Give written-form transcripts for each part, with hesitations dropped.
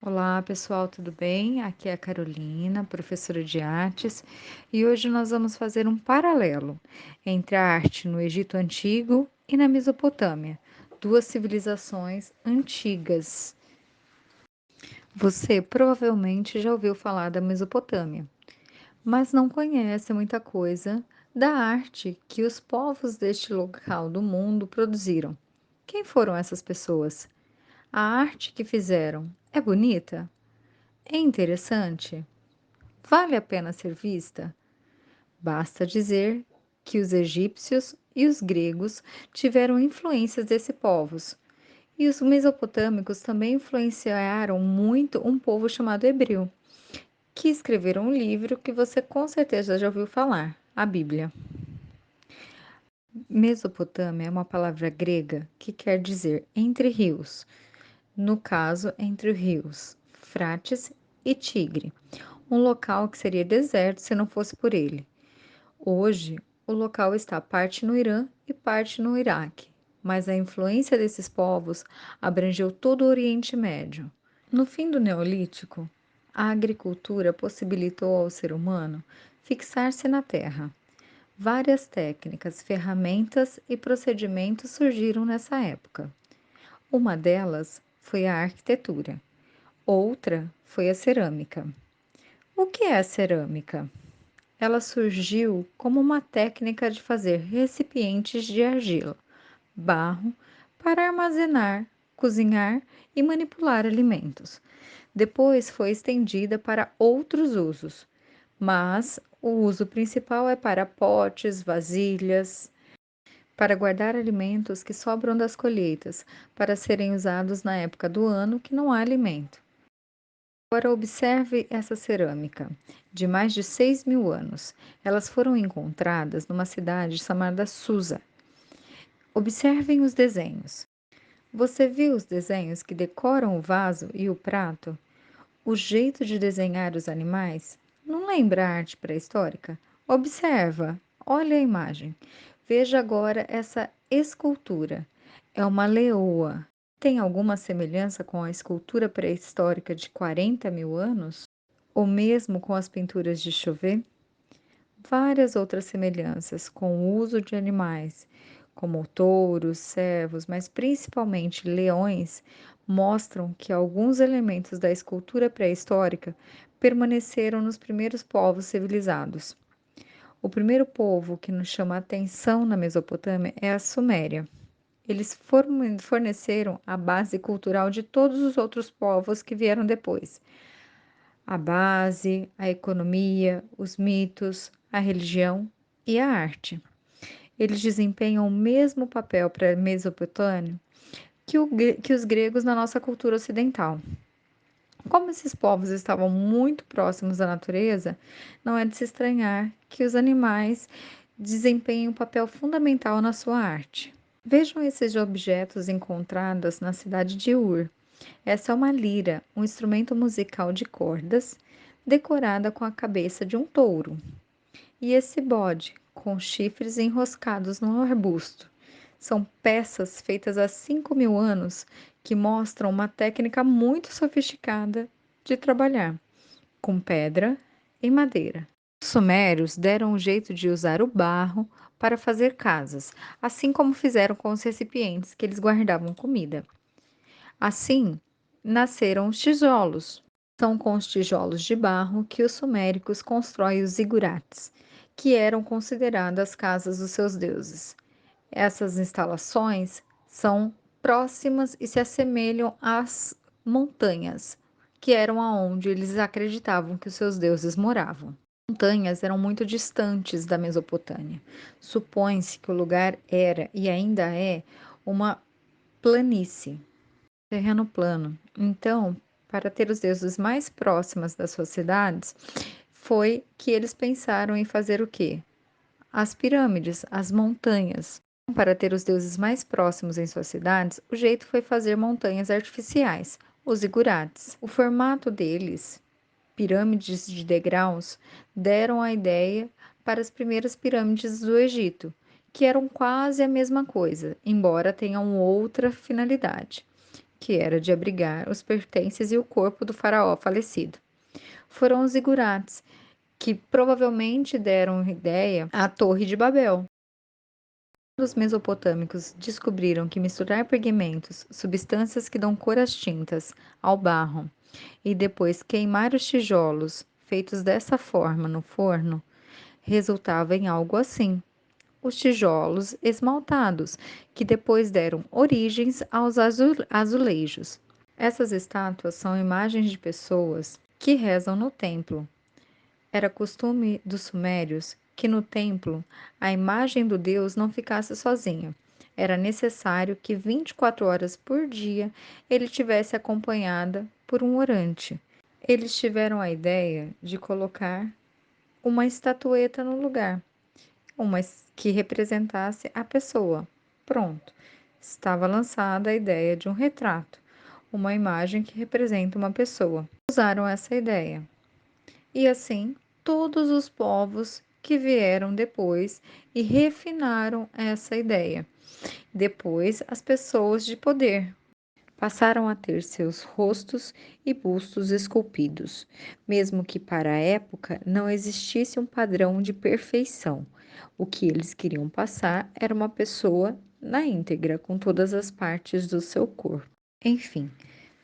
Olá, pessoal, tudo bem? Aqui é a Carolina, professora de artes, e hoje nós vamos fazer um paralelo entre a arte no Egito Antigo e na Mesopotâmia, duas civilizações antigas. Você provavelmente já ouviu falar da Mesopotâmia, mas não conhece muita coisa da arte que os povos deste local do mundo produziram. Quem foram essas pessoas? A arte que fizeram é bonita? É interessante? Vale a pena ser vista? Basta dizer que os egípcios e os gregos tiveram influências desses povos, e os mesopotâmicos também influenciaram muito um povo chamado hebreu, que escreveram um livro que você com certeza já ouviu falar, a Bíblia. Mesopotâmia é uma palavra grega que quer dizer entre rios, no caso, entre os rios Frates e Tigre, um local que seria deserto se não fosse por ele. Hoje, o local está parte no Irã e parte no Iraque, mas a influência desses povos abrangeu todo o Oriente Médio. No fim do Neolítico, a agricultura possibilitou ao ser humano fixar-se na terra. Várias técnicas, ferramentas e procedimentos surgiram nessa época. Uma delas foi a arquitetura, outra foi a cerâmica. O que é a cerâmica? Ela surgiu como uma técnica de fazer recipientes de argila, barro, para armazenar, cozinhar e manipular alimentos. Depois foi estendida para outros usos, mas o uso principal é para potes, vasilhas, para guardar alimentos que sobram das colheitas, para serem usados na época do ano que não há alimento. Agora observe essa cerâmica, de mais de 6.000 anos. Elas foram encontradas numa cidade chamada Susa. Observem os desenhos. Você viu os desenhos que decoram o vaso e o prato? O jeito de desenhar os animais? Não lembra a arte pré-histórica? Observa, olha a imagem. Veja agora essa escultura. É uma leoa. Tem alguma semelhança com a escultura pré-histórica de 40.000 anos? Ou mesmo com as pinturas de Chauvet? Várias outras semelhanças com o uso de animais, como touros, cervos, mas principalmente leões, mostram que alguns elementos da escultura pré-histórica permaneceram nos primeiros povos civilizados. O primeiro povo que nos chama a atenção na Mesopotâmia é a Suméria. Eles forneceram a base cultural de todos os outros povos que vieram depois. A base, a economia, os mitos, a religião e a arte. Eles desempenham o mesmo papel para a Mesopotâmia que os gregos na nossa cultura ocidental. Como esses povos estavam muito próximos da natureza, não é de se estranhar que os animais desempenhem um papel fundamental na sua arte. Vejam esses objetos encontrados na cidade de Ur. Essa é uma lira, um instrumento musical de cordas, decorada com a cabeça de um touro. E esse bode, com chifres enroscados no arbusto. São peças feitas há 5.000 anos que mostram uma técnica muito sofisticada de trabalhar, com pedra e madeira. Os sumérios deram um jeito de usar o barro para fazer casas, assim como fizeram com os recipientes que eles guardavam comida. Assim, nasceram os tijolos. São com os tijolos de barro que os suméricos constroem os zigurates, que eram consideradas as casas dos seus deuses. Essas instalações são próximas e se assemelham às montanhas, que eram aonde eles acreditavam que os seus deuses moravam. As montanhas eram muito distantes da Mesopotâmia. Supõe-se que o lugar era e ainda é uma planície, terreno plano. Então, para ter os deuses mais próximos das suas cidades, foi que eles pensaram em fazer o quê? As pirâmides, as montanhas. Para ter os deuses mais próximos em suas cidades, o jeito foi fazer montanhas artificiais, os zigurates. O formato deles, pirâmides de degraus, deram a ideia para as primeiras pirâmides do Egito, que eram quase a mesma coisa, embora tenham outra finalidade, que era de abrigar os pertences e o corpo do faraó falecido. Foram os zigurates, que provavelmente deram ideia à Torre de Babel. Os mesopotâmicos descobriram que misturar pigmentos, substâncias que dão cor às tintas, ao barro, e depois queimar os tijolos feitos dessa forma no forno, resultava em algo assim: os tijolos esmaltados, que depois deram origens aos azulejos. Essas estátuas são imagens de pessoas que rezam no templo. Era costume dos sumérios que no templo a imagem do deus não ficasse sozinha. Era necessário que 24 horas por dia ele tivesse acompanhada por um orante. Eles tiveram a ideia de colocar uma estatueta no lugar, uma que representasse a pessoa. Pronto, estava lançada a ideia de um retrato, uma imagem que representa uma pessoa. Usaram essa ideia. E assim, todos os povos que vieram depois e refinaram essa ideia. Depois, as pessoas de poder passaram a ter seus rostos e bustos esculpidos, mesmo que para a época não existisse um padrão de perfeição. O que eles queriam passar era uma pessoa na íntegra, com todas as partes do seu corpo. Enfim,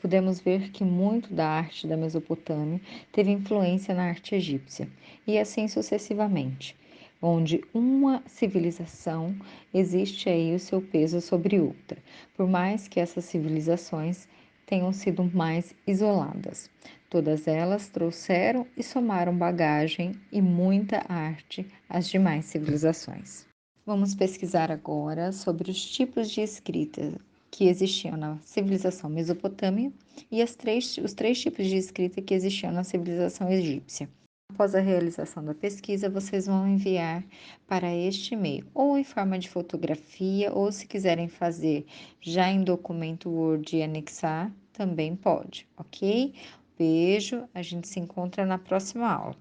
podemos ver que muito da arte da Mesopotâmia teve influência na arte egípcia, e assim sucessivamente, onde uma civilização existe aí o seu peso sobre outra, por mais que essas civilizações tenham sido mais isoladas. Todas elas trouxeram e somaram bagagem e muita arte às demais civilizações. Vamos pesquisar agora sobre os tipos de escrita que existiam na civilização mesopotâmica e os três tipos de escrita que existiam na civilização egípcia. Após a realização da pesquisa, vocês vão enviar para este e-mail, ou em forma de fotografia, ou se quiserem fazer já em documento Word e anexar, também pode, ok? Beijo, a gente se encontra na próxima aula.